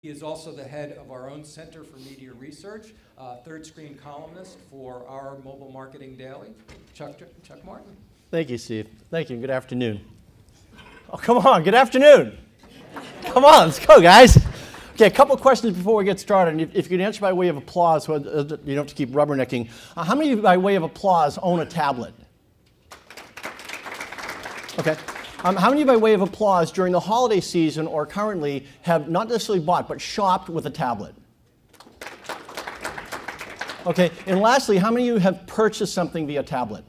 He is also the head of our own Center for Media Research, third screen columnist for our Mobile Marketing Daily. Chuck Martin. Thank you, Steve. Thank you. Good afternoon. Oh, come on. Good afternoon. Come on. Let's go, guys. Okay, a couple of questions before we get started. And if you can answer by way of applause, so you don't have to keep rubbernecking. How many of you, by way of applause, own a tablet? Okay. How many of you, by way of applause, during the holiday season or currently have not necessarily bought, but shopped with a tablet? Okay, and lastly, how many of you have purchased something via tablet?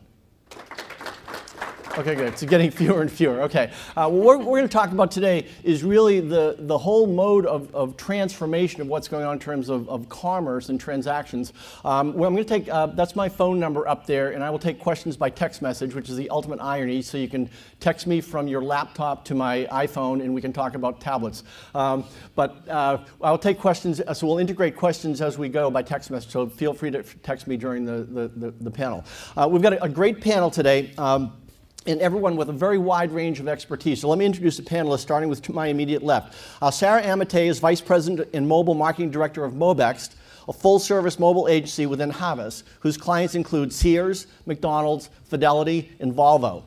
Okay, good. It's getting fewer and fewer. Okay. What we're going to talk about today is really the whole mode of transformation of what's going on in terms of commerce and transactions. Well, I'm going to take, that's my phone number up there, and I will take questions by text message, which is the ultimate irony. So you can text me from your laptop to my iPhone, and we can talk about tablets. I'll take questions, so we'll integrate questions as we go by text message, so feel free to text me during the panel. We've got a great panel today. And everyone with a very wide range of expertise. So let me introduce the panelists, starting with my immediate left. Sarah Amate is Vice President and Mobile Marketing Director of Mobext, a full-service mobile agency within Havas, whose clients include Sears, McDonald's, Fidelity, and Volvo.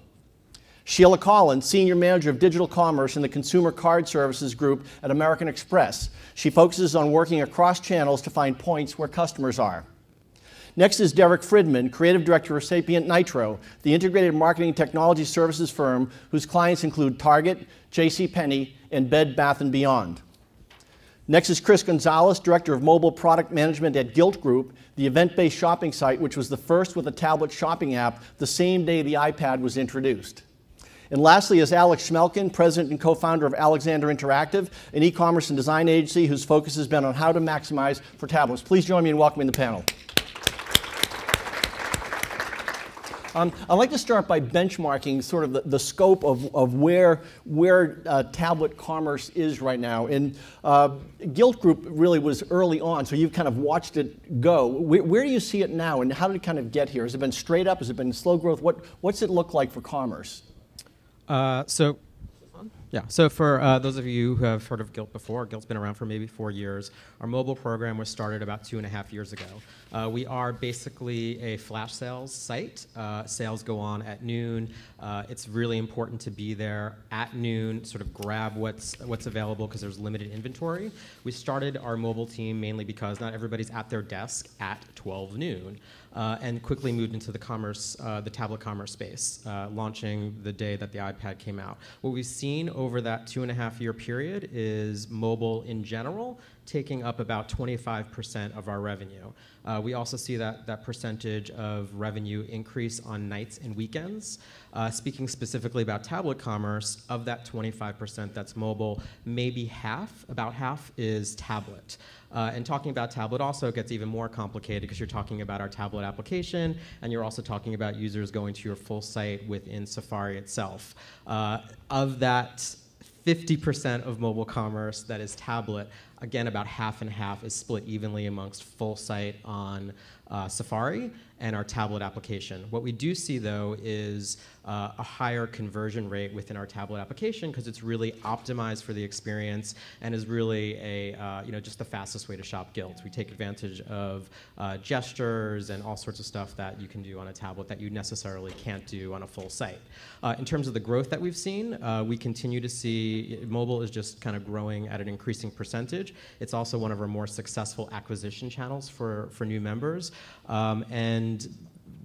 Sheila Collins, Senior Manager of Digital Commerce in the Consumer Card Services Group at American Express. She focuses on working across channels to find points where customers are. Next is Derek Fridman, Creative Director of Sapient Nitro, the integrated marketing technology services firm whose clients include Target, JCPenney, and Bed Bath & Beyond. Next is Chris Gonzalez, Director of Mobile Product Management at Gilt Group, the event-based shopping site which was the first with a tablet shopping app the same day the iPad was introduced. And lastly is Alex Schmelkin, President and co-founder of Alexander Interactive, an e-commerce and design agency whose focus has been on how to maximize for tablets. Please join me in welcoming the panel. I'd like to start by benchmarking sort of the scope of where tablet commerce is right now. And Gilt Group really was early on, so you've kind of watched it go. Where do you see it now, and how did it kind of get here? Has it been straight up? Has it been slow growth? What's it look like for commerce? So for those of you who have heard of Gilt before, Gilt's been around for maybe 4 years. Our mobile program was started about 2.5 years ago. We are basically a flash sales site. Sales go on at noon. It's really important to be there at noon, sort of grab what's available because there's limited inventory. We started our mobile team mainly because not everybody's at their desk at 12 noon. And quickly moved into the tablet commerce space, launching the day that the iPad came out. What we've seen over that 2.5-year period is mobile in general taking up about 25% of our revenue. We also see that percentage of revenue increase on nights and weekends. Speaking specifically about tablet commerce, of that 25% that's mobile, maybe about half is tablet. And talking about tablet also gets even more complicated because you're talking about our tablet application, and you're also talking about users going to your full site within Safari itself. Of that 50% of mobile commerce that is tablet, again, about half and half is split evenly amongst full site on Safari and our tablet application. What we do see, though, is a higher conversion rate within our tablet application because it's really optimized for the experience and is really just the fastest way to shop Gilt. We take advantage of gestures and all sorts of stuff that you can do on a tablet that you necessarily can't do on a full site. In terms of the growth that we've seen, we continue to see mobile is just kind of growing at an increasing percentage. It's also one of our more successful acquisition channels for new members. And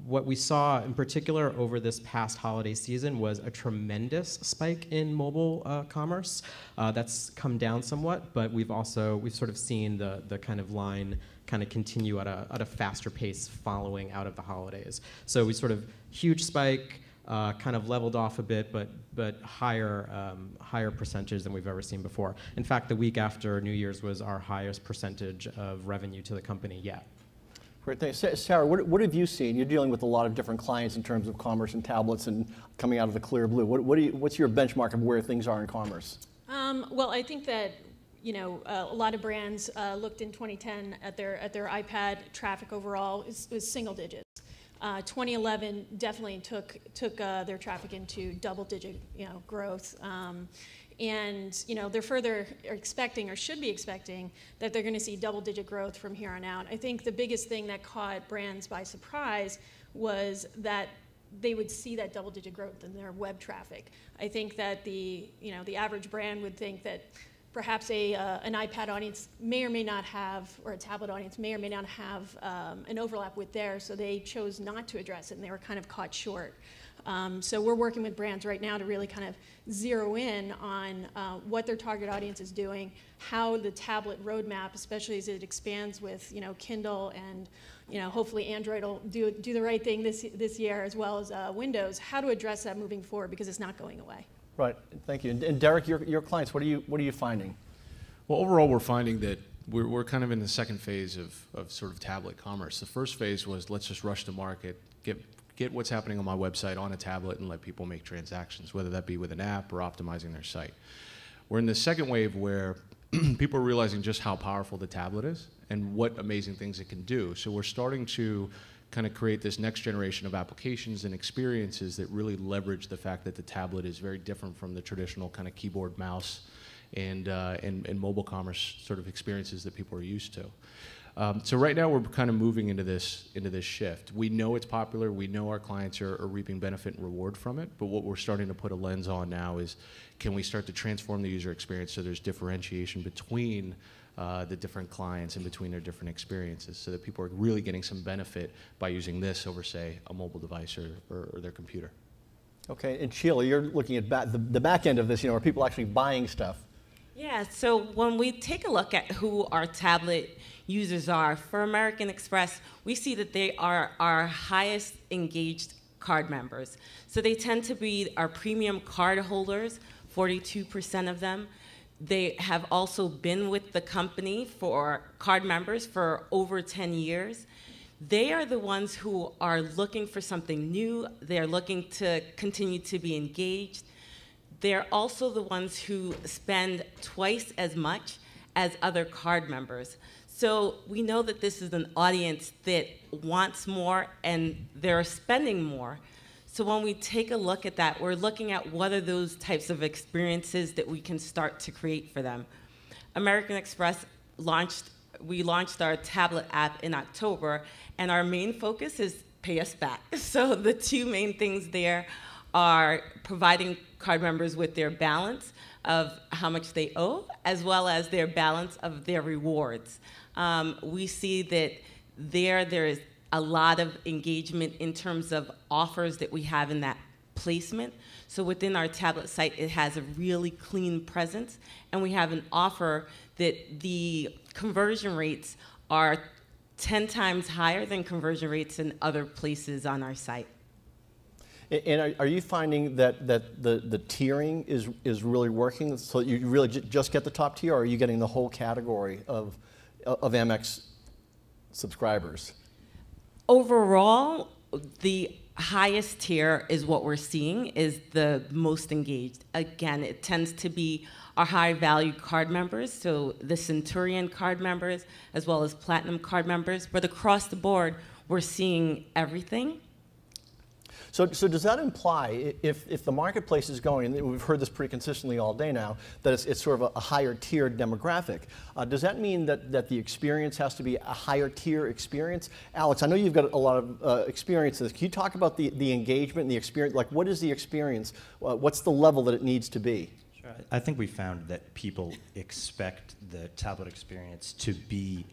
what we saw in particular over this past holiday season was a tremendous spike in mobile commerce. That's come down somewhat, but we've sort of seen the kind of line kind of continue at a faster pace following out of the holidays. So we sort of huge spike, kind of leveled off a bit, but higher percentage than we've ever seen before. In fact, the week after New Year's was our highest percentage of revenue to the company yet. Great, thanks. Sarah, what have you seen? You're dealing with a lot of different clients in terms of commerce and tablets and coming out of the clear blue. What's your benchmark of where things are in commerce? Well, I think that a lot of brands looked in 2010 at their iPad traffic overall is single digits. 2011 definitely took their traffic into double-digit growth. And they're further expecting, or should be expecting, that they're going to see double-digit growth from here on out. I think the biggest thing that caught brands by surprise was that they would see that double-digit growth in their web traffic. I think that the average brand would think that perhaps an iPad audience may or may not have, or a tablet audience may or may not have an overlap with theirs, so they chose not to address it, and they were kind of caught short. So we're working with brands right now to really kind of zero in on what their target audience is doing, how the tablet roadmap, especially as it expands with Kindle and hopefully Android will do the right thing this year, as well as Windows, how to address that moving forward, because it's not going away. Right, thank you. And Derek, your clients, what are you finding? Well, overall, we're finding that we're kind of in the second phase of sort of tablet commerce. The first phase was, let's just rush to market, get what's happening on my website on a tablet and let people make transactions, whether that be with an app or optimizing their site. We're in the second wave where people are realizing just how powerful the tablet is and what amazing things it can do. So we're starting to kind of create this next generation of applications and experiences that really leverage the fact that the tablet is very different from the traditional kind of keyboard, mouse, and mobile commerce sort of experiences that people are used to. So right now we're kind of moving into this shift. We know it's popular. We know our clients are reaping benefit and reward from it. But what we're starting to put a lens on now is, can we start to transform the user experience so there's differentiation between the different clients and between their different experiences, so that people are really getting some benefit by using this over, say, a mobile device or their computer. Okay, and Sheila, you're looking at the back end of this. Are people actually buying stuff? Yeah, so when we take a look at who our tablet users are, for American Express, we see that they are our highest engaged card members. So they tend to be our premium card holders, 42% of them. They have also been with the company for card members for over 10 years. They are the ones who are looking for something new. They're looking to continue to be engaged. They're also the ones who spend twice as much as other card members. So we know that this is an audience that wants more and they're spending more. So when we take a look at that, we're looking at what are those types of experiences that we can start to create for them. American Express we launched our tablet app in October, and our main focus is pay us back. So the two main things there are providing card members with their balance of how much they owe, as well as their balance of their rewards. We see that there is a lot of engagement in terms of offers that we have in that placement. So within our tablet site, it has a really clean presence, and we have an offer that the conversion rates are 10 times higher than conversion rates in other places on our site. And are you finding that the tiering is really working, so you really just get the top tier, or are you getting the whole category of Amex subscribers? Overall, the highest tier is what we're seeing is the most engaged. Again, it tends to be our high-value card members, so the Centurion card members, as well as Platinum card members. But across the board, we're seeing everything. So does that imply, if the marketplace is going, and we've heard this pretty consistently all day now, that it's sort of a higher tier demographic, does that mean that the experience has to be a higher tier experience? Alex, I know you've got a lot of experience in this. Can you talk about the engagement and the experience? Like, what is the experience? What's the level that it needs to be? Sure. I think we found that people expect the tablet experience to be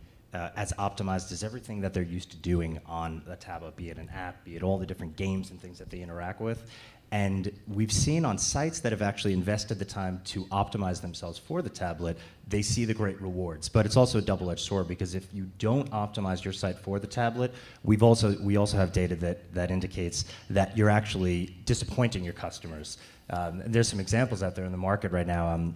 as optimized as everything that they're used to doing on a tablet, be it an app, be it all the different games and things that they interact with. And we've seen on sites that have actually invested the time to optimize themselves for the tablet, they see the great rewards. But it's also a double-edged sword, because if you don't optimize your site for the tablet, we also have data that indicates that you're actually disappointing your customers. There's some examples out there in the market right now.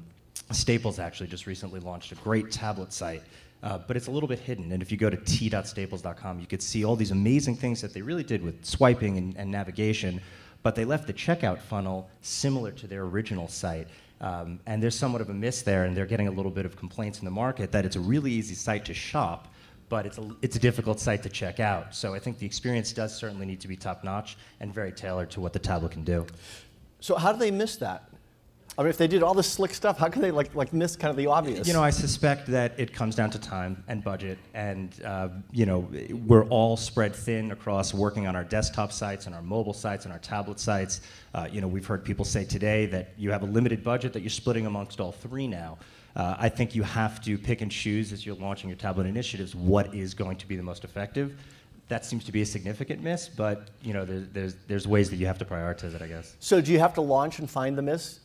Staples actually just recently launched a great tablet site. But it's a little bit hidden, and if you go to t.staples.com, you could see all these amazing things that they really did with swiping and navigation, but they left the checkout funnel similar to their original site. And there's somewhat of a miss there, and they're getting a little bit of complaints in the market that it's a really easy site to shop, but it's a difficult site to check out. So I think the experience does certainly need to be top-notch and very tailored to what the tablet can do. So how do they miss that? I mean, if they did all this slick stuff, how can they like miss kind of the obvious? You know, I suspect that it comes down to time and budget, and you know, we're all spread thin across working on our desktop sites and our mobile sites and our tablet sites. You know, we've heard people say today that you have a limited budget that you're splitting amongst all three now. I think you have to pick and choose as you're launching your tablet initiatives what is going to be the most effective. That seems to be a significant miss, but you know, there's ways that you have to prioritize it, I guess. So do you have to launch and find the miss?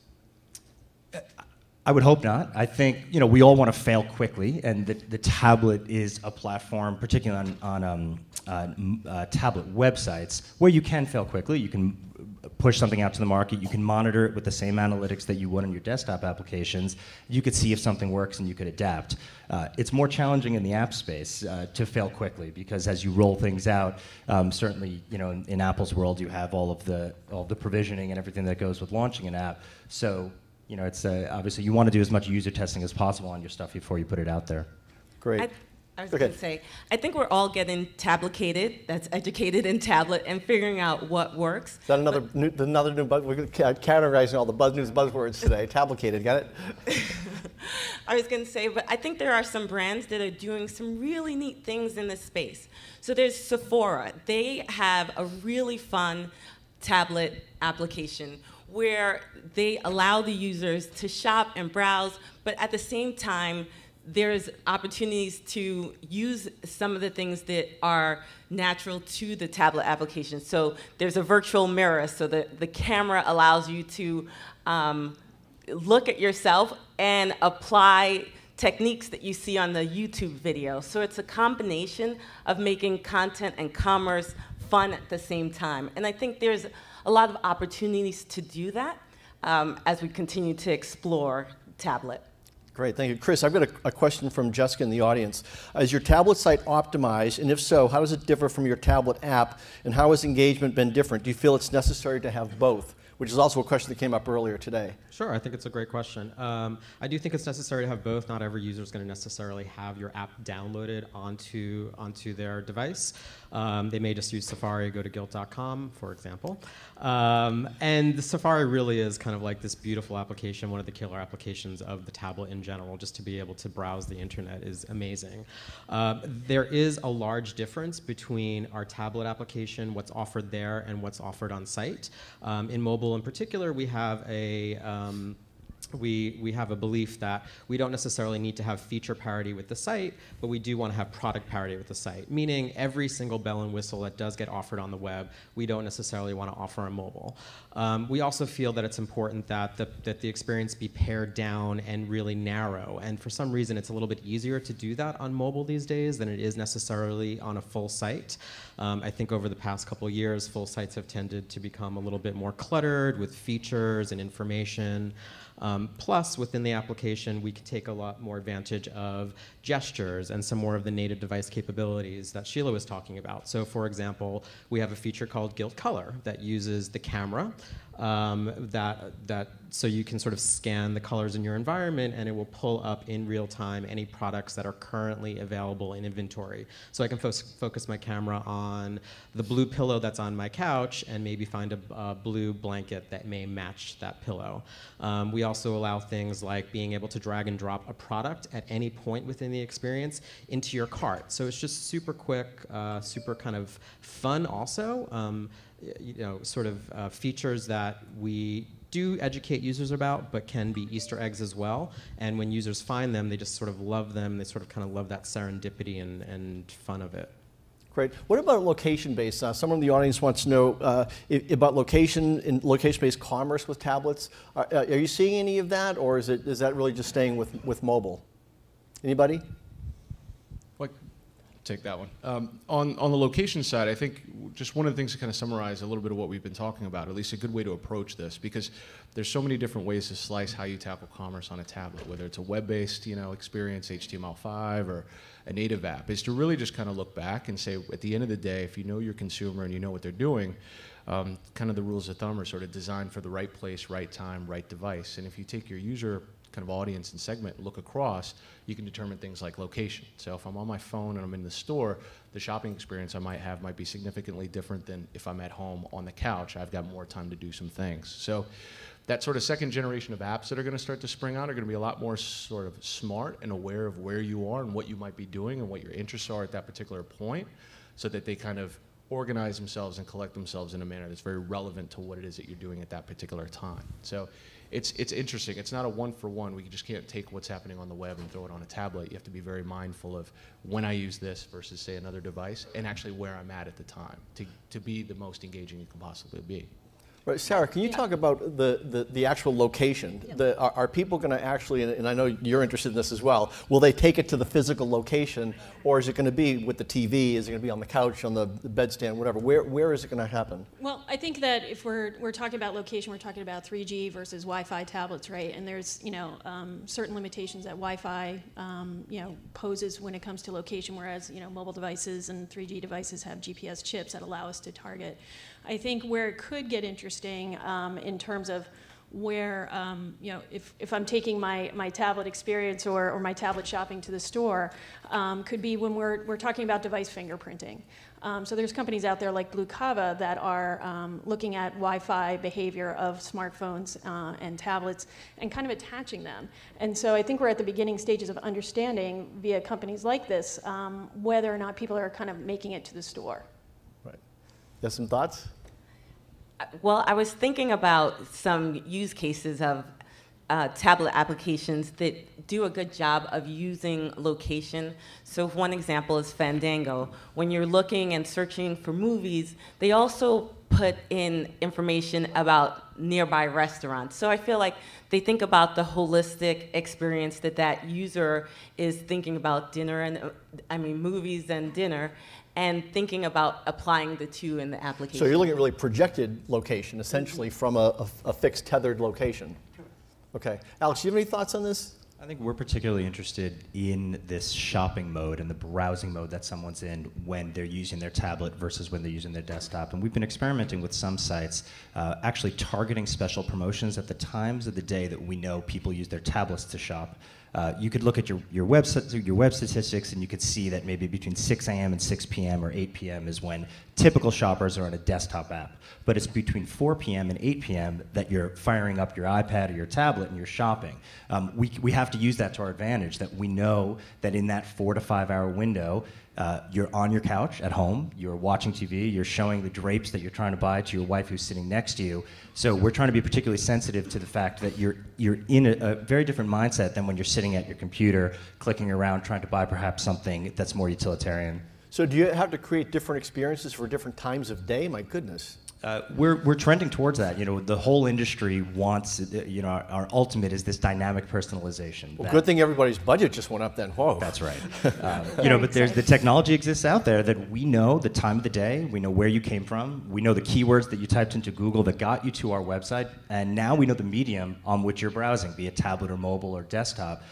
I would hope not. I think, you know, we all want to fail quickly, and the tablet is a platform, particularly on tablet websites, where you can fail quickly. You can push something out to the market. You can monitor it with the same analytics that you would on your desktop applications. You could see if something works, and you could adapt. It's more challenging in the app space to fail quickly, because as you roll things out, certainly, you know, in Apple's world, you have all of the provisioning and everything that goes with launching an app. So, you know, it's obviously you want to do as much user testing as possible on your stuff before you put it out there. Great. I was going to say, I think we're all getting tablet-cated, that's educated in tablet, and figuring out what works. Is that another new buzz? We're categorizing all the buzzwords today. Tablet-cated, got it? I was going to say, but I think there are some brands that are doing some really neat things in this space. So there's Sephora. They have a really fun tablet application where they allow the users to shop and browse, but at the same time, there's opportunities to use some of the things that are natural to the tablet application. So there's a virtual mirror, so the camera allows you to look at yourself and apply techniques that you see on the YouTube video. So it's a combination of making content and commerce fun at the same time. And I think there's a lot of opportunities to do that as we continue to explore tablet. Great, thank you. Chris, I've got a question from Jessica in the audience. Is your tablet site optimized, and if so, how does it differ from your tablet app, and how has engagement been different? Do you feel it's necessary to have both? Which is also a question that came up earlier today. Sure, I think it's a great question. I do think it's necessary to have both. Not every user is going to necessarily have your app downloaded onto their device. They may just use Safari, go to gilt.com, for example. And the Safari really is kind of like this beautiful application, one of the killer applications of the tablet in general. Just to be able to browse the internet is amazing. There is a large difference between our tablet application, what's offered there, and what's offered on site. In mobile in particular, we have a we have a belief that we don't necessarily need to have feature parity with the site, but we do want to have product parity with the site, meaning every single bell and whistle that does get offered on the web, we don't necessarily want to offer on mobile. We also feel that it's important that the experience be pared down and really narrow, and for some reason it's a little bit easier to do that on mobile these days than it is necessarily on a full site. I think over the past couple of years, full sites have tended to become a little bit more cluttered with features and information. Plus, within the application, we can take a lot more advantage of gestures and some more of the native device capabilities that Sheila was talking about. So, for example, we have a feature called Gilt Color that uses the camera so you can sort of scan the colors in your environment, and it will pull up in real time any products that are currently available in inventory. So I can focus my camera on the blue pillow that's on my couch and maybe find a blue blanket that may match that pillow. We also allow things like being able to drag and drop a product at any point within the experience into your cart. So it's just super quick, super kind of fun also. You know, sort of features that we do educate users about, but can be Easter eggs as well. And when users find them, they just sort of love them. They sort of kind of love that serendipity and fun of it. Great. What about location-based? Someone in the audience wants to know about location-based commerce with tablets. Are you seeing any of that, or is that really just staying with mobile? Anybody? Take that one. On the location side, I think just one of the things to kind of summarize a little bit of what we've been talking about, at least a good way to approach this, because there's so many different ways to slice how you tackle commerce on a tablet, whether it's a web-based, you know, experience, HTML5, or a native app, is to really just kind of look back and say, at the end of the day, if you know your consumer and you know what they're doing, kind of the rules of thumb are sort of designed for the right place, right time, right device. And if you take your user kind of audience and segment and look across, you can determine things like location. So if I'm on my phone and I'm in the store, the shopping experience I might have might be significantly different than if I'm at home on the couch. I've got more time to do some things. So that sort of second generation of apps that are going to start to spring out are going to be a lot more sort of smart and aware of where you are and what you might be doing and what your interests are at that particular point, so that they kind of organize themselves and collect themselves in a manner that's very relevant to what it is that you're doing at that particular time. So it's interesting. It's not a one-for-one. We just can't take what's happening on the web and throw it on a tablet. You have to be very mindful of when I use this versus, say, another device, and actually where I'm at the time to be the most engaging you can possibly be. Right, Sarah, can you talk about the actual location? Yeah. Are people going to actually, and I know you're interested in this as well, will they take it to the physical location, or is it going to be with the TV? Is it going to be on the couch, on the bedstand, whatever? Where is it going to happen? Well, I think that if we're talking about location, we're talking about 3G versus Wi-Fi tablets, right? And there's certain limitations that Wi-Fi poses when it comes to location, whereas mobile devices and 3G devices have GPS chips that allow us to target. I think where it could get interesting in terms of where, if I'm taking my tablet experience or my tablet shopping to the store, could be when we're talking about device fingerprinting. So there's companies out there like Blue Kava that are looking at Wi-Fi behavior of smartphones and tablets and kind of attaching them. And so I think we're at the beginning stages of understanding via companies like this whether or not people are kind of making it to the store. Right. You have some thoughts? Well, I was thinking about some use cases of tablet applications that do a good job of using location. So one example is Fandango. When you're looking and searching for movies, they also put in information about nearby restaurants. So I feel like they think about the holistic experience that user is thinking about movies and dinner, and thinking about applying the two in the application. So you're looking at really projected location, essentially, from a fixed tethered location. Okay. Alex, do you have any thoughts on this? I think we're particularly interested in this shopping mode and the browsing mode that someone's in when they're using their tablet versus when they're using their desktop. And we've been experimenting with some sites actually targeting special promotions at the times of the day that we know people use their tablets to shop. You could look at your web statistics, and you could see that maybe between 6 a.m. and 6 p.m. or 8 p.m. is when typical shoppers are on a desktop app. But it's between 4 p.m. and 8 p.m. that you're firing up your iPad or your tablet and you're shopping. We have to use that to our advantage, that we know that in that 4 to 5 hour window, you're on your couch at home, you're watching TV, you're showing the drapes that you're trying to buy to your wife who's sitting next to you. So we're trying to be particularly sensitive to the fact that you're in a very different mindset than when you're sitting at your computer, clicking around, trying to buy perhaps something that's more utilitarian. So do you have to create different experiences for different times of day? My goodness. We're trending towards that. The whole industry wants, our ultimate is this dynamic personalization. Well, good thing everybody's budget just went up then. Whoa. That's right. But there's the technology exists out there that we know the time of the day, we know where you came from, we know the keywords that you typed into Google that got you to our website, and now we know the medium on which you're browsing, be it tablet or mobile or desktop.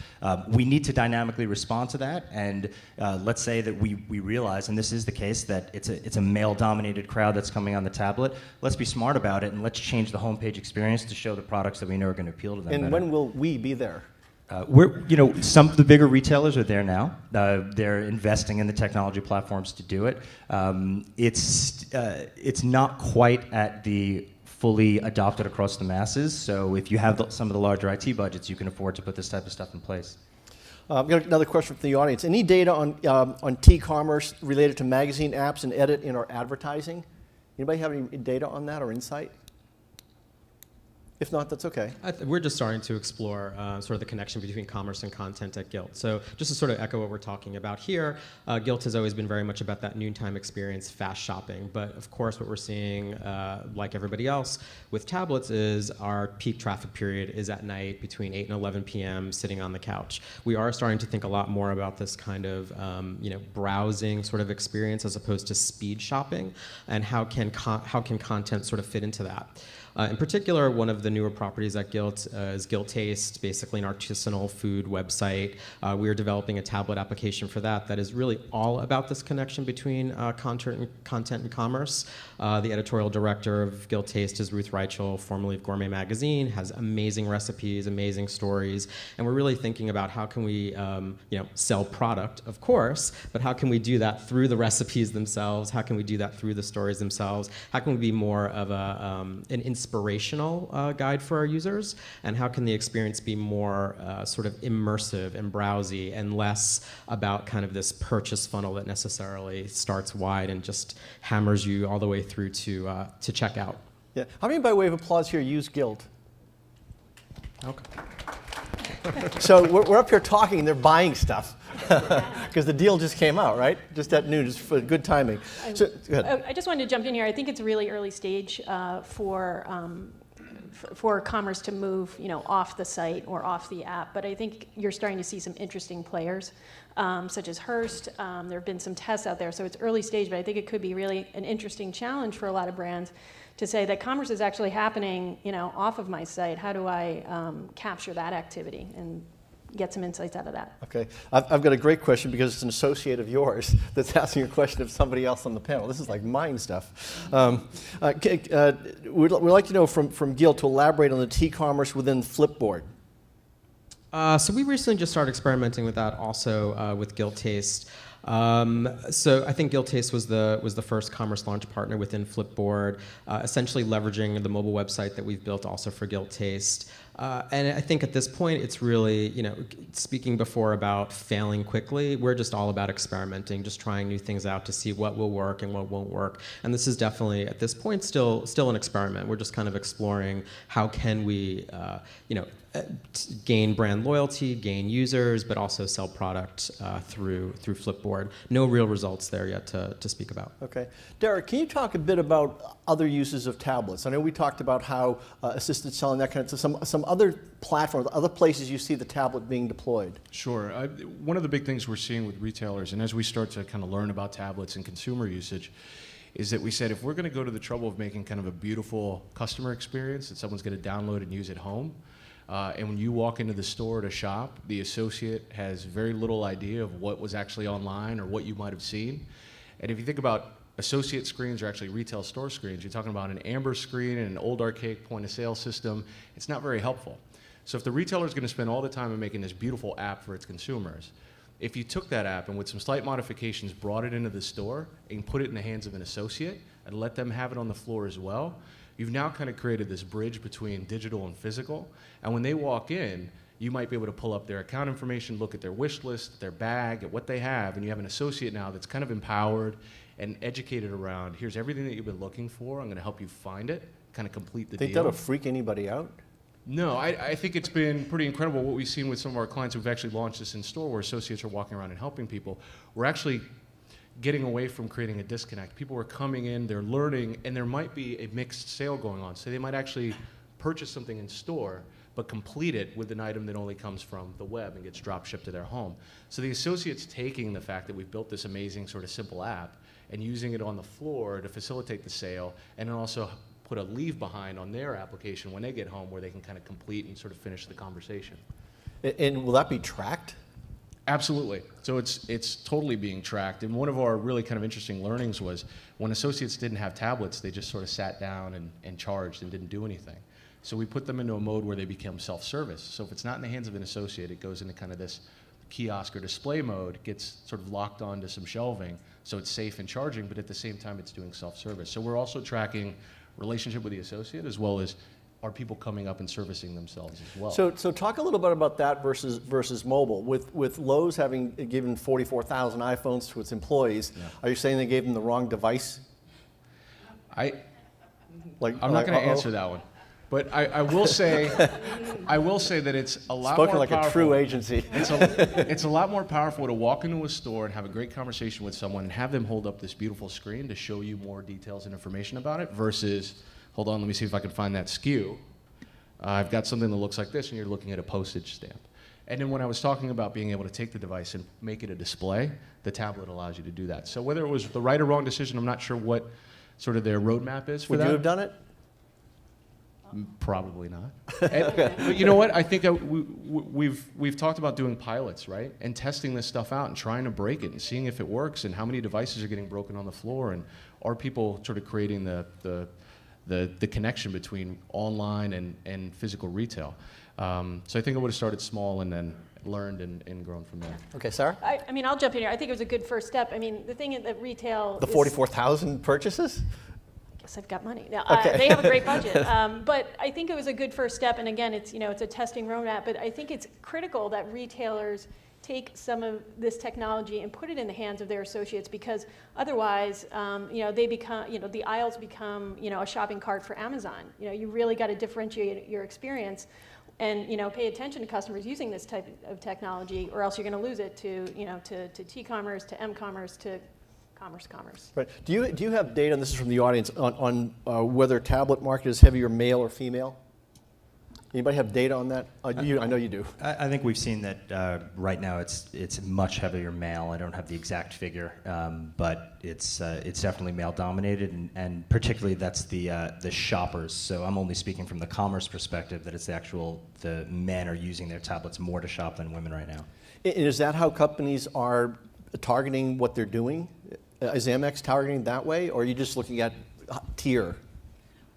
We need to dynamically respond to that, and let's say that we realize, and this is the case, that it's a male-dominated crowd that's coming on the tablet. Let's be smart about it, and let's change the homepage experience to show the products that we know are going to appeal to them. And better. when will we be there? Some of the bigger retailers are there now. They're investing in the technology platforms to do it. It's not quite at the fully adopted across the masses. So if you have some of the larger IT budgets, you can afford to put this type of stuff in place. I've got another question from the audience. Any data on TCommerce related to magazine apps and edit in our advertising? Anybody have any data on that or insight? If not, that's okay. We're just starting to explore sort of the connection between commerce and content at Gilt. So just to sort of echo what we're talking about here, Gilt has always been very much about that noontime experience, fast shopping. But of course, what we're seeing, like everybody else, with tablets is our peak traffic period is at night between 8 and 11 p.m. sitting on the couch. We are starting to think a lot more about this kind of browsing sort of experience as opposed to speed shopping, and how can content sort of fit into that. In particular, one of the newer properties at Gilt is Gilt Taste, basically an artisanal food website. We are developing a tablet application for that is really all about this connection between content and commerce. The editorial director of Gilt Taste is Ruth Reichel, formerly of Gourmet Magazine, has amazing recipes, amazing stories, and we're really thinking about how can we sell product, of course, but how can we do that through the recipes themselves? How can we do that through the stories themselves? How can we be more of an inspirational guide for our users, and how can the experience be more sort of immersive and browsy and less about kind of this purchase funnel that necessarily starts wide and just hammers you all the way through to checkout. Yeah. How many, by way of applause here, use Guild? Okay. So we're up here talking, and they're buying stuff because the deal just came out, right? Just at noon, just for good timing. So, go ahead. I just wanted to jump in here. I think it's a really early stage for commerce to move, off the site or off the app. But I think you're starting to see some interesting players, such as Hearst. There have been some tests out there, so it's early stage. But I think it could be really an interesting challenge for a lot of brands to say that commerce is actually happening, off of my site. How do I capture that activity and get some insights out of that? Okay, I've got a great question because it's an associate of yours that's asking a question of somebody else on the panel. This is like mine stuff. We'd like to know from Gil to elaborate on the TCommerce within Flipboard. So we recently just started experimenting with that also with Guild Taste. So I think Guild Taste was the first commerce launch partner within Flipboard, essentially leveraging the mobile website that we've built also for Guild Taste. And I think at this point, it's really, speaking before about failing quickly, we're just all about experimenting, just trying new things out to see what will work and what won't work. And this is definitely, at this point, still an experiment. We're just kind of exploring how can we, gain brand loyalty, gain users, but also sell product through Flipboard. No real results there yet to speak about. Okay. Derek, can you talk a bit about other uses of tablets? I know we talked about how assisted selling, that kind of stuff. Some other platforms, other places you see the tablet being deployed. Sure. One of the big things we're seeing with retailers, and as we start to kind of learn about tablets and consumer usage, is that we said if we're going to go to the trouble of making kind of a beautiful customer experience that someone's going to download and use at home, and when you walk into the store to shop, the associate has very little idea of what was actually online or what you might have seen. And if you think about associate screens or actually retail store screens, you're talking about an amber screen and an old archaic point of sale system. It's not very helpful. So if the retailer is going to spend all the time in making this beautiful app for its consumers, if you took that app and with some slight modifications brought it into the store and put it in the hands of an associate and let them have it on the floor as well, you've now kind of created this bridge between digital and physical. And when they walk in, you might be able to pull up their account information, look at their wish list, their bag, at what they have, and you have an associate now that's kind of empowered and educated around, here's everything that you've been looking for, I'm going to help you find it, kind of complete the deal. Think that'll freak anybody out? No, I think it's been pretty incredible what we've seen with some of our clients who've actually launched this in store where associates are walking around and helping people. We're actually getting away from creating a disconnect. People are coming in, they're learning, and there might be a mixed sale going on. So they might actually purchase something in store, but complete it with an item that only comes from the web and gets drop shipped to their home. So the associate's taking the fact that we've built this amazing sort of simple app and using it on the floor to facilitate the sale, and then also put a leave behind on their application when they get home where they can kind of complete and sort of finish the conversation. And will that be tracked? Absolutely. So it's totally being tracked. And one of our really kind of interesting learnings was when associates didn't have tablets, they just sort of sat down and charged and didn't do anything. So we put them into a mode where they become self-service. So if it's not in the hands of an associate, it goes into kind of this kiosk or display mode, gets sort of locked onto some shelving, so it's safe and charging, but at the same time it's doing self-service. So we're also tracking relationship with the associate as well as are people coming up and servicing themselves as well. So talk a little bit about that versus mobile. With Lowe's having given 44,000 iPhones to its employees, are you saying they gave them the wrong device? I'm not going to answer that one. But I will say that it's a lot Spoken more like powerful. a true agency. It's a lot more powerful to walk into a store and have a great conversation with someone and have them hold up this beautiful screen to show you more details and information about it versus, hold on, let me see if I can find that SKU. I've got something that looks like this, and you're looking at a postage stamp. And then when I was talking about being able to take the device and make it a display, the tablet allows you to do that. So whether it was the right or wrong decision, I'm not sure what sort of their roadmap is for that. Would you have done it? Probably not. But you know what? I think we've talked about doing pilots, right? And testing this stuff out and trying to break it and seeing if it works and how many devices are getting broken on the floor and are people sort of creating the connection between online and physical retail. So I think I would have started small and then learned and grown from there. Okay, Sarah? I mean, I'll jump in here. I think it was a good first step. I mean, the thing at retail The 44,000 purchases? yes, I've got money. Now, Okay. they have a great budget. But I think it was a good first step. And again, it's, it's a testing roadmap. But I think it's critical that retailers take some of this technology and put it in the hands of their associates, because otherwise, they become, the aisles become, a shopping cart for Amazon. You really got to differentiate your experience and, pay attention to customers using this type of technology, or else you're going to lose it to, to T-commerce, to M-commerce, to commerce. Right. Do you have data, and this is from the audience, on whether tablet market is heavier male or female? Anybody have data on that? I know you do. I think we've seen that right now it's much heavier male. I don't have the exact figure, but it's definitely male dominated, and particularly that's the shoppers. So I'm only speaking from the commerce perspective, that it's the men are using their tablets more to shop than women right now. And is that how companies are targeting what they're doing? Is Amex targeting that way, or are you just looking at tier?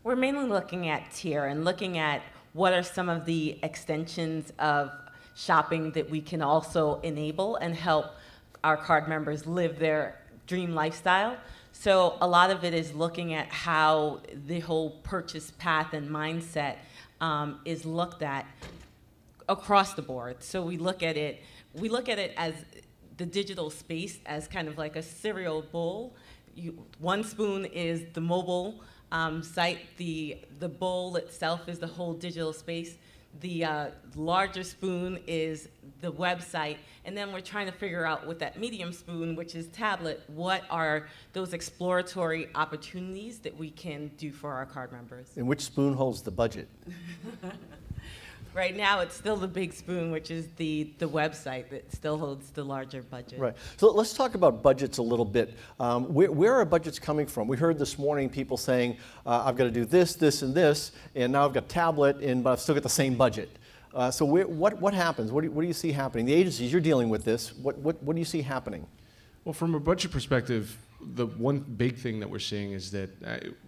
We're mainly looking at tier and looking at what are some of the extensions of shopping that we can also enable and help our card members live their dream lifestyle. So a lot of it is looking at how the whole purchase path and mindset is looked at across the board. So we look at it as the digital space as kind of like a cereal bowl. One spoon is the mobile site, the bowl itself is the whole digital space. The larger spoon is the website, and then we're trying to figure out with that medium spoon, which is tablet, what are those exploratory opportunities that we can do for our card members. And which spoon holds the budget? Right now, it's still the big spoon, which is the website that still holds the larger budget. Right. So let's talk about budgets a little bit. Where are budgets coming from? We heard this morning people saying, I've got to do this, this, and this, and now I've got tablet, but I've still got the same budget. So what happens? What do you see happening? The agencies, you're dealing with this. What do you see happening? Well, from a budget perspective, the one big thing that we're seeing is that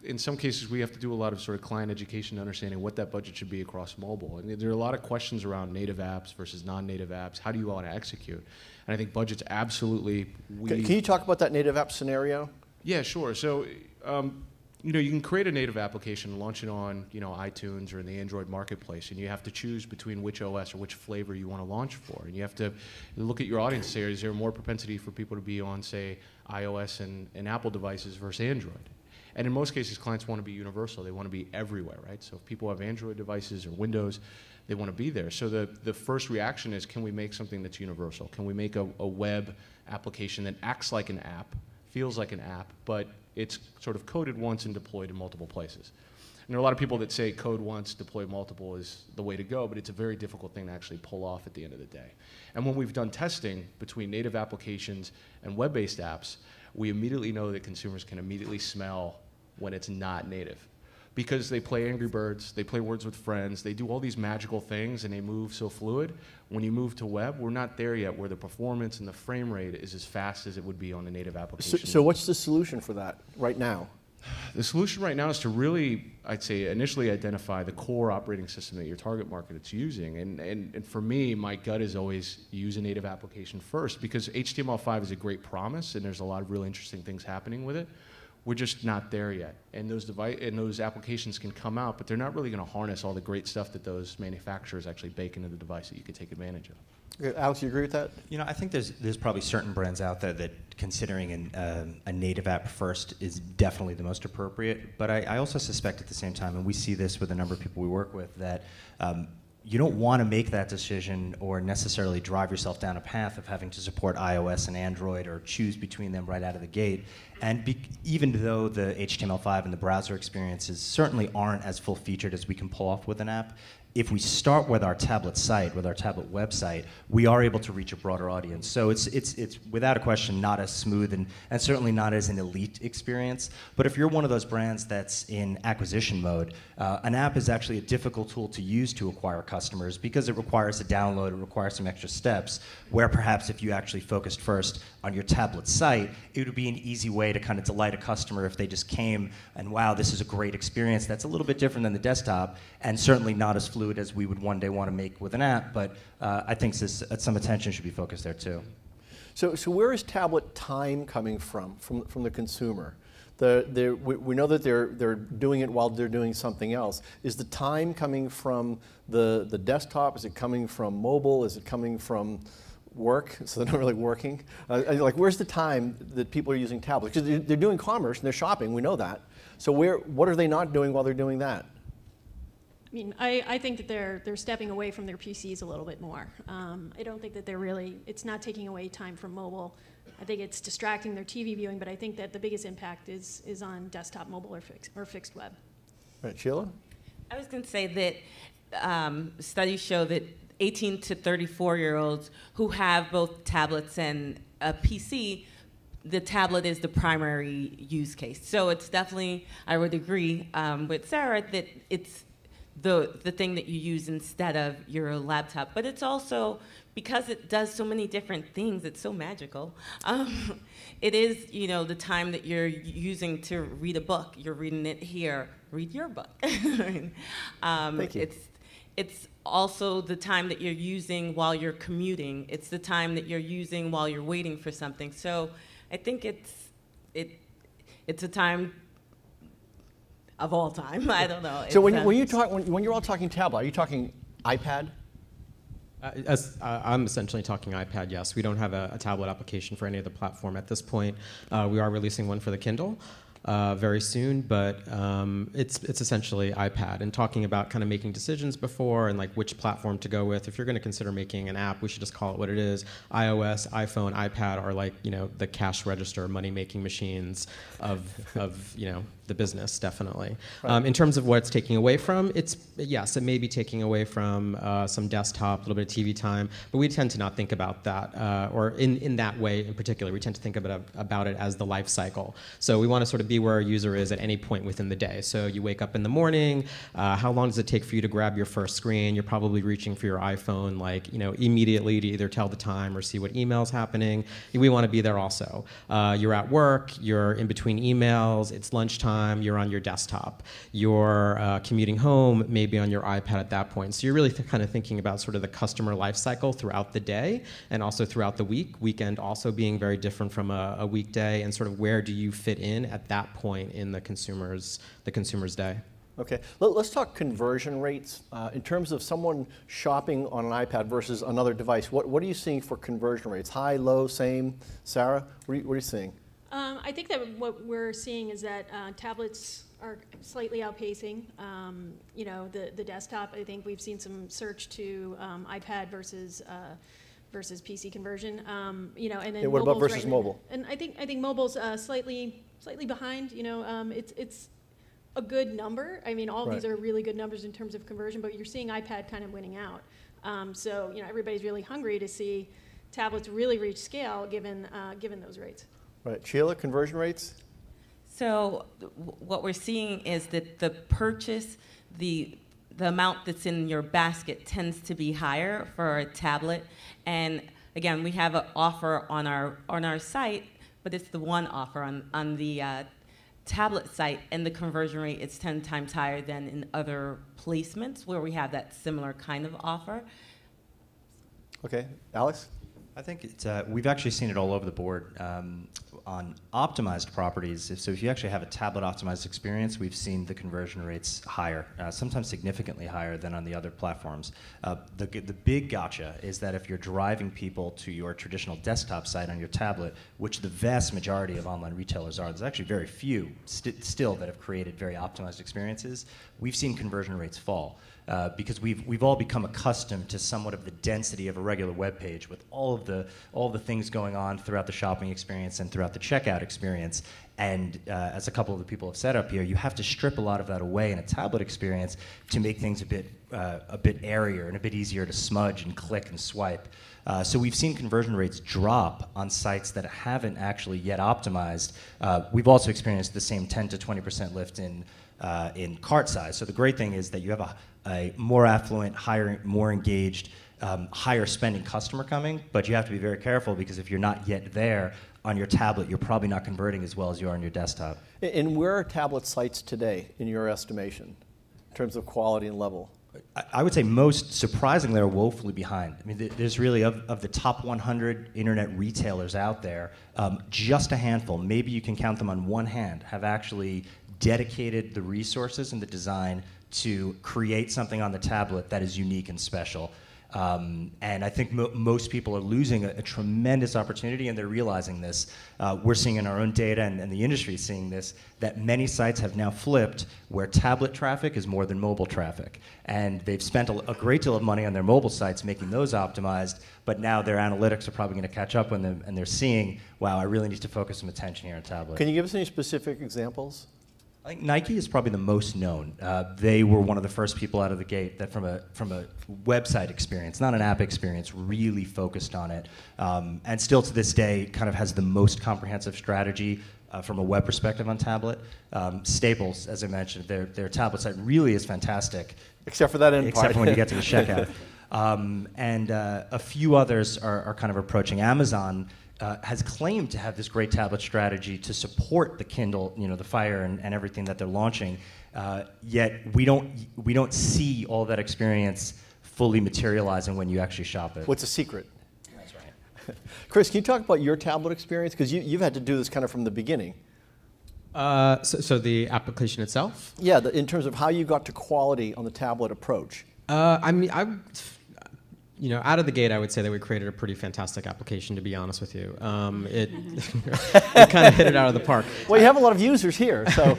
in some cases we have to do a lot of sort of client education, understanding what that budget should be across mobile. And there are a lot of questions around native apps versus non-native apps. How do you want to execute? And I think budgets absolutely. Can you talk about that native app scenario? Yeah, sure. So you can create a native application, launch it on iTunes or in the Android marketplace, and you have to choose between which OS or which flavor you want to launch for. And you have to look at your audience and say, is there more propensity for people to be on, say, iOS and Apple devices versus Android? And in most cases, clients want to be universal. They want to be everywhere, right? So if people have Android devices or Windows, they want to be there. So the first reaction is, can we make something that's universal? Can we make a web application that acts like an app, feels like an app, but it's sort of coded once and deployed in multiple places? And there are a lot of people that say code once, deploy multiple is the way to go, but it's a very difficult thing to actually pull off at the end of the day. And when we've done testing between native applications and web-based apps, we immediately know that consumers can immediately smell when it's not native. Because they play Angry Birds, they play Words with Friends, they do all these magical things and they move so fluid. When you move to web, we're not there yet where the performance and the frame rate is as fast as it would be on a native application. So what's the solution for that right now? The solution right now is to really, I'd say, initially identify the core operating system that your target market is using. And for me, my gut is always use a native application first, because HTML5 is a great promise and there's a lot of really interesting things happening with it. We're just not there yet. And those applications can come out, but they're not really going to harness all the great stuff that those manufacturers actually bake into the device that you could take advantage of. Alex, you agree with that? I think there's probably certain brands out there that considering a native app first is definitely the most appropriate. But I also suspect at the same time, and we see this with a number of people we work with, that you don't want to make that decision or necessarily drive yourself down a path of having to support iOS and Android or choose between them right out of the gate. And even though the HTML5 and the browser experiences certainly aren't as full-featured as we can pull off with an app, if we start with our tablet site, with our tablet website, we are able to reach a broader audience. So it's without a question not as smooth and certainly not as an elite experience. But if you're one of those brands that's in acquisition mode, an app is actually a difficult tool to use to acquire customers because it requires a download, it requires some extra steps, where perhaps if you actually focused first on your tablet site, it would be an easy way to kind of delight a customer if they just came and, wow, this is a great experience. That's a little bit different than the desktop and certainly not as fluid as we would one day want to make with an app, but I think some attention should be focused there too. So where is tablet time coming from the consumer? We know that they're doing it while they're doing something else. Is the time coming from the desktop? Is it coming from mobile? Is it coming from work, so they're not really working? Like, where's the time that people are using tablets? Because they're doing commerce and they're shopping, we know that. So what are they not doing while they're doing that? I mean, I think that they're stepping away from their PCs a little bit more. I don't think that it's not taking away time from mobile. I think it's distracting their TV viewing, but I think that the biggest impact is on desktop, mobile, or fixed web. Right, Sheila? I was going to say that studies show that 18 to 34-year-olds who have both tablets and a PC, the tablet is the primary use case. So it's definitely, I would agree with Sarah, that it's the thing that you use instead of your laptop. But it's also, because it does so many different things, it's so magical. It is, the time that you're using to read a book. You're reading it here. Read your book. Thank you. It's also the time that you're using while you're commuting. It's the time that you're using while you're waiting for something. So I think it's a time of all time. I don't know. So when you're all talking tablet, are you talking iPad? I'm essentially talking iPad, yes. We don't have a tablet application for any of the platform at this point. We are releasing one for the Kindle very soon, but it's essentially iPad. And talking about kind of making decisions before and like which platform to go with, if you're going to consider making an app, we should just call it what it is. iOS, iPhone, iPad are like, the cash register, money-making machines of the business, definitely. Right. In terms of what it's taking away from, yes, it may be taking away from some desktop, a little bit of TV time, but we tend to not think about that, or in that way in particular. We tend to think about it as the life cycle. So we want to sort of be where our user is at any point within the day. So you wake up in the morning, how long does it take for you to grab your first screen? You're probably reaching for your iPhone immediately to either tell the time or see what email's happening. We want to be there also. You're at work, you're in between emails, it's lunchtime, you're on your desktop. You're commuting home, maybe on your iPad at that point. So you're really kind of thinking about sort of the customer life cycle throughout the day and also throughout the week. Weekend also being very different from a weekday, and sort of where do you fit in at that point in the consumer's day. Okay, let's talk conversion rates. In terms of someone shopping on an iPad versus another device, what are you seeing for conversion rates? High, low, same? Sarah, what are you seeing? I think that what we're seeing is that tablets are slightly outpacing, the desktop. I think we've seen some surge to iPad versus PC conversion. And then what about versus mobile? And I think mobile's slightly behind. It's a good number. I mean, all of these are really good numbers in terms of conversion, but you're seeing iPad kind of winning out. So everybody's really hungry to see tablets really reach scale given those rates. Right, Sheila, conversion rates? So what we're seeing is that the purchase, the amount that's in your basket tends to be higher for a tablet. And again, we have an offer on our site, but it's the one offer on the tablet site, and the conversion rate is 10 times higher than in other placements where we have that similar kind of offer. Okay, Alex? I think we've actually seen it all over the board on optimized properties. So if you actually have a tablet optimized experience, we've seen the conversion rates higher, sometimes significantly higher than on the other platforms. The big gotcha is that if you're driving people to your traditional desktop site on your tablet, which the vast majority of online retailers are, there's actually very few still that have created very optimized experiences, we've seen conversion rates fall. Because we've all become accustomed to somewhat of the density of a regular web page with all the things going on throughout the shopping experience and throughout the checkout experience. And as a couple of the people have said up here, you have to strip a lot of that away in a tablet experience to make things a bit airier and a bit easier to smudge and click and swipe. So we've seen conversion rates drop on sites that haven't actually yet optimized. We've also experienced the same 10 to 20% lift in cart size. So the great thing is that you have a more affluent, higher, more engaged, higher spending customer coming, but you have to be very careful because if you're not yet there on your tablet, you're probably not converting as well as you are on your desktop. And where are tablet sites today, in your estimation, in terms of quality and level? I would say most surprisingly are woefully behind. I mean, there's really, of the top 100 internet retailers out there, just a handful, maybe you can count them on one hand, have actually dedicated the resources and the design to create something on the tablet that is unique and special. And I think most people are losing a tremendous opportunity, and they're realizing this. We're seeing in our own data, and the industry is seeing this, that many sites have now flipped where tablet traffic is more than mobile traffic. And they've spent a great deal of money on their mobile sites making those optimized, but now their analytics are probably going to catch up with them, and they're seeing, wow, I really need to focus some attention here on tablet. Can you give us any specific examples? I think Nike is probably the most known. They were one of the first people out of the gate that from a website experience, not an app experience, really focused on it. And still to this day kind of has the most comprehensive strategy from a web perspective on tablet. Staples, as I mentioned, their tablet site really is fantastic. Except for that end Except part. for when you get to the checkout. And a few others are kind of approaching. Amazon has claimed to have this great tablet strategy to support the Kindle, the Fire and everything that they're launching. Yet we don't see all that experience fully materializing when you actually shop it. What's the secret? That's right. Chris, can you talk about your tablet experience? Because you've had to do this kind of from the beginning. So the application itself? Yeah, in terms of how you got to quality on the tablet approach. I mean, out of the gate, I would say that we created a pretty fantastic application, to be honest with you. It kind of hit it out of the park. Well, you have a lot of users here, so.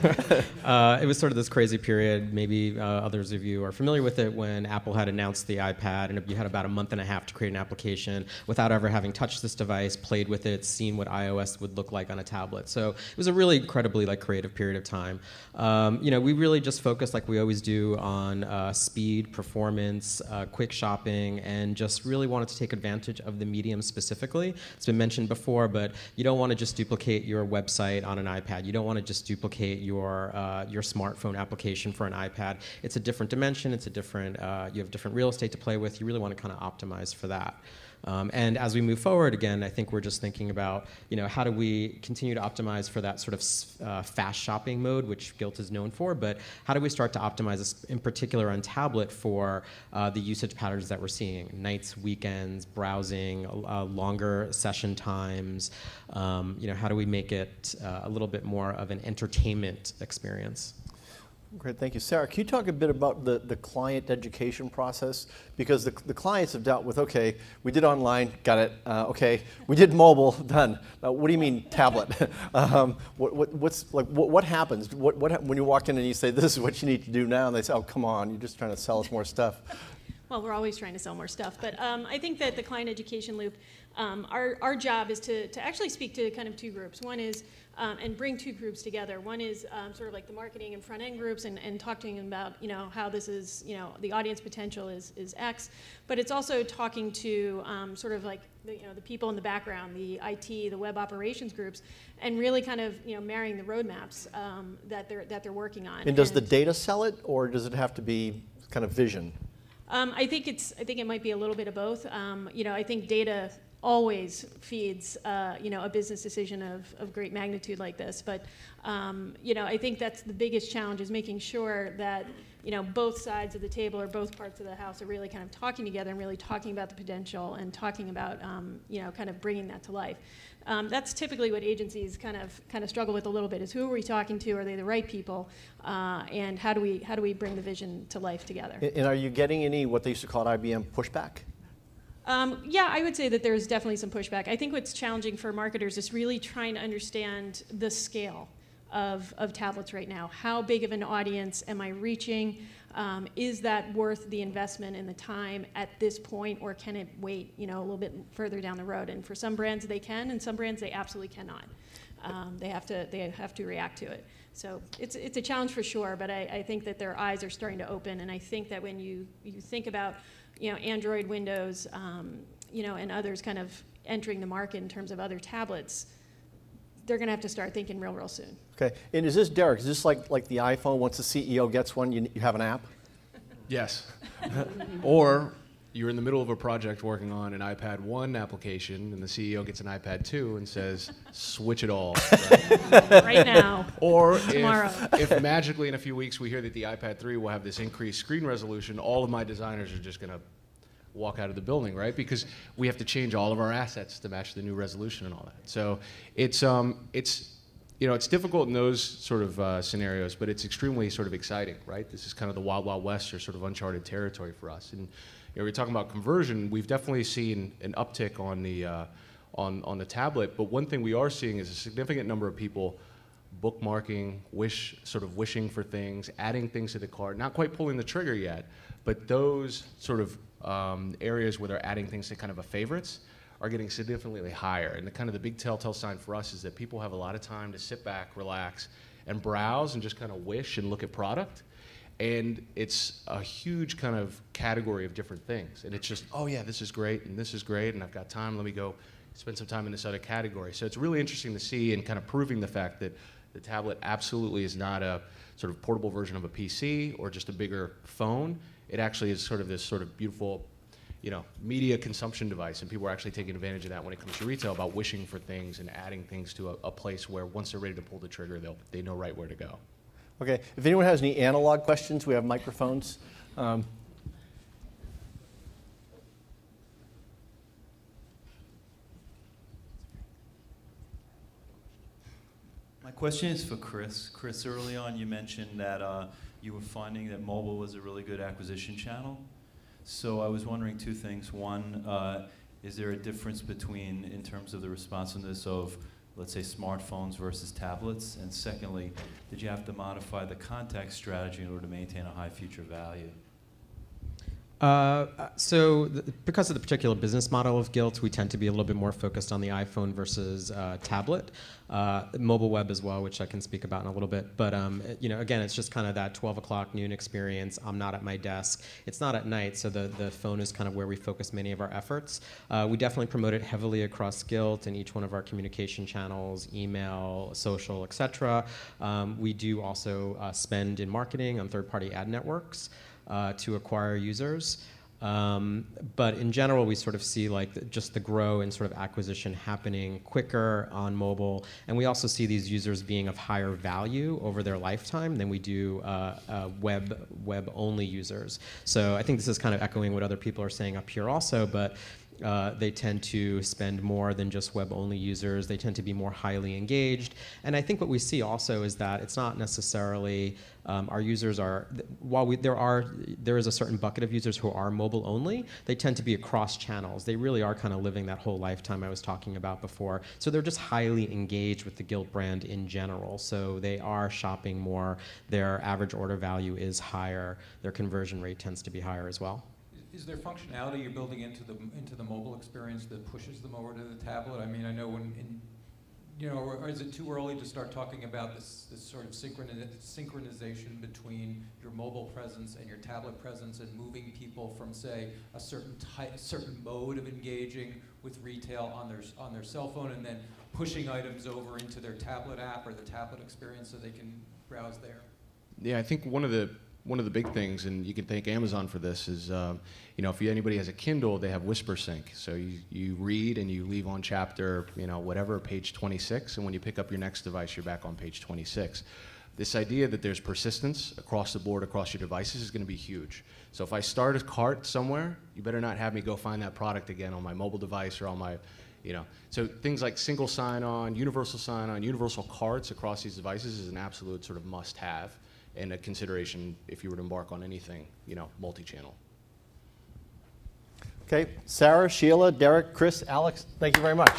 It was sort of this crazy period, maybe others of you are familiar with it, when Apple had announced the iPad, and you had about a month and a half to create an application without ever having touched this device, played with it, seen what iOS would look like on a tablet. So it was a really incredibly creative period of time. We really just focused, like we always do, on speed, performance, quick shopping, and just really wanted to take advantage of the medium specifically. It's been mentioned before, but you don't want to just duplicate your website on an iPad. You don't want to just duplicate your smartphone application for an iPad. It's a different dimension. It's a different. You have different real estate to play with. You really want to kind of optimize for that. And as we move forward, again, I think we're just thinking about, how do we continue to optimize for that sort of fast shopping mode, which Gilt is known for, but how do we start to optimize this in particular on tablet for the usage patterns that we're seeing? Nights, weekends, browsing, longer session times. How do we make it a little bit more of an entertainment experience? Great, thank you. Sarah, can you talk a bit about the client education process? Because the clients have dealt with, okay, we did online, got it, okay, we did mobile, done. What do you mean tablet? What happens? When you walk in and you say, this is what you need to do now, and they say, oh, come on, you're just trying to sell us more stuff. Well, we're always trying to sell more stuff, but I think that the client education loop, our job is to actually speak to kind of two groups. One is, and bring two groups together. One is sort of like the marketing and front end groups and talking about, how this is, the audience potential is X, but it's also talking to sort of like the people in the background, the IT, the web operations groups, and really kind of, marrying the roadmaps that they're working on. And does the data sell it, or does it have to be kind of vision? I think it might be a little bit of both. I think data always feeds a business decision of great magnitude like this. But I think that's the biggest challenge, is making sure that both sides of the table, or both parts of the house, are really kind of talking together and really talking about the potential and talking about kind of bringing that to life. That's typically what agencies kind of struggle with a little bit, is who are we talking to? Are they the right people? And how do we bring the vision to life together? And are you getting any, what they used to call at IBM, pushback? Yeah, I would say that there's definitely some pushback. I think what's challenging for marketers is really trying to understand the scale of tablets right now. How big of an audience am I reaching? Is that worth the investment and the time at this point, or can it wait, a little bit further down the road? And for some brands they can, and some brands they absolutely cannot. They have to react to it. So it's a challenge for sure, but I think that their eyes are starting to open, and I think that when you think about Android, Windows, and others kind of entering the market in terms of other tablets, they're going to have to start thinking real soon. Okay, and is this, Derek, is this like the iPhone, once the CEO gets one, you have an app? Yes. Or you're in the middle of a project working on an iPad 1 application, and the CEO gets an iPad 2 and says, switch it all. Right, right now. Or tomorrow. if magically in a few weeks we hear that the iPad 3 will have this increased screen resolution, all of my designers are just going to walk out of the building, right? Because we have to change all of our assets to match the new resolution and all that. So it's difficult in those sort of scenarios, but it's extremely sort of exciting, right? This is kind of the wild, wild west, or sort of uncharted territory for us. And we're talking about conversion. We've definitely seen an uptick on the tablet, but one thing we are seeing is a significant number of people bookmarking, wishing for things, adding things to the cart, not quite pulling the trigger yet, but those sort of areas where they're adding things to kind of a favorites are getting significantly higher. And the big telltale sign for us is that people have a lot of time to sit back, relax, and browse and just kind of wish and look at product. And it's a huge kind of category of different things. And it's just, oh yeah, this is great, and I've got time, let me go spend some time in this other category. So it's really interesting to see, and kind of proving the fact that the tablet absolutely is not a sort of portable version of a PC or just a bigger phone. It actually is sort of this sort of beautiful, media consumption device, and people are actually taking advantage of that when it comes to retail, about wishing for things and adding things to a place where once they're ready to pull the trigger, they know right where to go. Okay, if anyone has any analog questions, we have microphones. My question is for Chris. Chris, early on you mentioned that you were finding that mobile was a really good acquisition channel. So I was wondering two things. One, is there a difference in terms of the responsiveness of, let's say, smartphones versus tablets? And secondly, did you have to modify the contact strategy in order to maintain a high future value? Because of the particular business model of Gilt, we tend to be a little bit more focused on the iPhone versus tablet. Mobile web as well, which I can speak about in a little bit. But again, it's just kind of that 12 o'clock noon experience. I'm not at my desk. It's not at night, so the phone is kind of where we focus many of our efforts. We definitely promote it heavily across Gilt in each one of our communication channels, email, social, etc. We do also spend in marketing on third-party ad networks to acquire users. But in general, we sort of see just the grow and sort of acquisition happening quicker on mobile. And we also see these users being of higher value over their lifetime than we do web-only users. So I think this is kind of echoing what other people are saying up here also, but they tend to spend more than just web-only users. They tend to be more highly engaged. And I think what we see also is that it's not necessarily our users are, while there is a certain bucket of users who are mobile only, they tend to be across channels. They really are kind of living that whole lifetime I was talking about before. So they're just highly engaged with the Gilt brand in general. So they are shopping more. Their average order value is higher. Their conversion rate tends to be higher as well. Is there functionality you're building into the mobile experience that pushes them over to the tablet? I mean, I know or is it too early to start talking about this sort of synchronization between your mobile presence and your tablet presence, and moving people from, say, a certain mode of engaging with retail on their cell phone, and then pushing items over into their tablet app or the tablet experience so they can browse there? Yeah, I think one of the big things, and you can thank Amazon for this, is if anybody has a Kindle, they have Whisper Sync. So you read and you leave on chapter, whatever, page 26, and when you pick up your next device, you're back on page 26. This idea that there's persistence across the board, across your devices, is going to be huge. So if I start a cart somewhere, you better not have me go find that product again on my mobile device or on my, So things like single sign-on, universal carts across these devices is an absolute sort of must-have, and a consideration if you were to embark on anything, multi-channel. Okay, Sarah, Sheila, Derek, Chris, Alex, thank you very much.